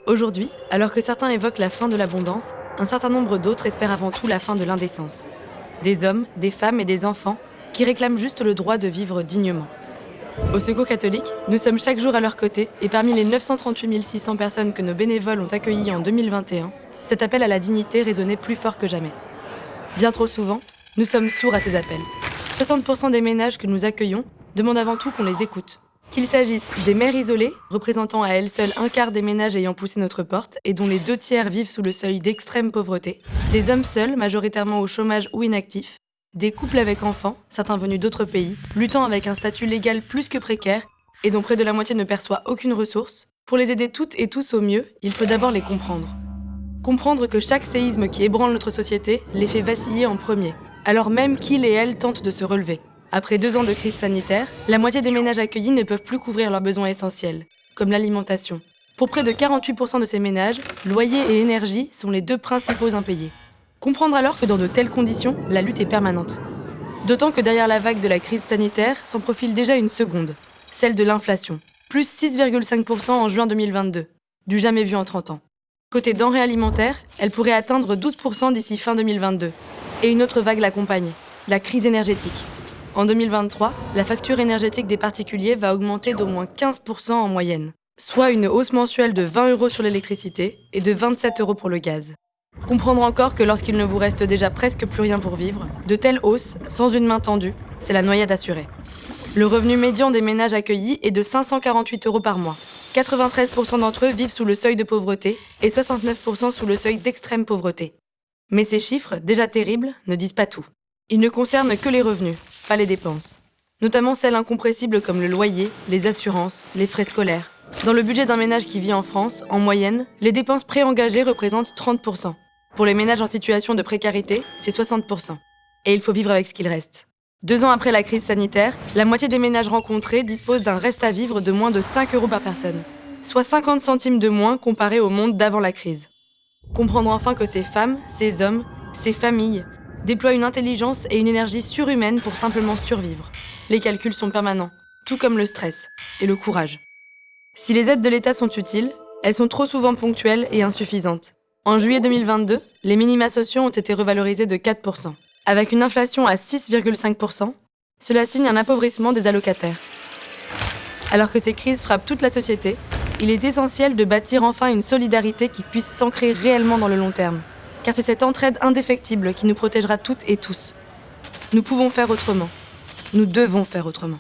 Aujourd'hui, alors que certains évoquent la fin de l'abondance, un certain nombre d'autres espèrent avant tout la fin de l'indécence. Des hommes, des femmes et des enfants qui réclament juste le droit de vivre dignement. Au Secours catholique, nous sommes chaque jour à leur côté et parmi les 938 600 personnes que nos bénévoles ont accueillies en 2021, cet appel à la dignité résonnait plus fort que jamais. Bien trop souvent, nous sommes sourds à ces appels. 60% des ménages que nous accueillons demandent avant tout qu'on les écoute. Qu'il s'agisse des mères isolées, représentant à elles seules un quart des ménages ayant poussé notre porte et dont les 2/3 vivent sous le seuil d'extrême pauvreté, des hommes seuls, majoritairement au chômage ou inactifs, des couples avec enfants, certains venus d'autres pays, luttant avec un statut légal plus que précaire et dont près de la moitié ne perçoit aucune ressource. Pour les aider toutes et tous au mieux, il faut d'abord les comprendre. Comprendre que chaque séisme qui ébranle notre société les fait vaciller en premier, alors même qu'ils et elles tentent de se relever. Après 2 ans de crise sanitaire, la moitié des ménages accueillis ne peuvent plus couvrir leurs besoins essentiels, comme l'alimentation. Pour près de 48% de ces ménages, loyer et énergie sont les 2 principaux impayés. Comprendre alors que dans de telles conditions, la lutte est permanente. D'autant que derrière la vague de la crise sanitaire s'en profile déjà une seconde, celle de l'inflation. Plus 6,5% en juin 2022, du jamais vu en 30 ans. Côté denrées alimentaires, elle pourrait atteindre 12% d'ici fin 2022. Et une autre vague l'accompagne, la crise énergétique. En 2023, la facture énergétique des particuliers va augmenter d'au moins 15% en moyenne, soit une hausse mensuelle de 20 € sur l'électricité et de 27 € pour le gaz. Comprendre encore que lorsqu'il ne vous reste déjà presque plus rien pour vivre, de telles hausses, sans une main tendue, c'est la noyade assurée. Le revenu médian des ménages accueillis est de 548 € par mois. 93% d'entre eux vivent sous le seuil de pauvreté et 69% sous le seuil d'extrême pauvreté. Mais ces chiffres, déjà terribles, ne disent pas tout. Ils ne concernent que les revenus, pas les dépenses. Notamment celles incompressibles comme le loyer, les assurances, les frais scolaires. Dans le budget d'un ménage qui vit en France, en moyenne, les dépenses préengagées représentent 30%. Pour les ménages en situation de précarité, c'est 60%. Et il faut vivre avec ce qu'il reste. 2 ans après la crise sanitaire, la moitié des ménages rencontrés disposent d'un reste à vivre de moins de 5 € par personne, soit 50 centimes de moins comparé au monde d'avant la crise. Comprendre enfin que ces femmes, ces hommes, ces familles déploient une intelligence et une énergie surhumaines pour simplement survivre. Les calculs sont permanents, tout comme le stress et le courage. Si les aides de l'État sont utiles, elles sont trop souvent ponctuelles et insuffisantes. En juillet 2022, les minima sociaux ont été revalorisés de 4%. Avec une inflation à 6,5%, cela signe un appauvrissement des allocataires. Alors que ces crises frappent toute la société, il est essentiel de bâtir enfin une solidarité qui puisse s'ancrer réellement dans le long terme. Car c'est cette entraide indéfectible qui nous protégera toutes et tous. Nous pouvons faire autrement. Nous devons faire autrement.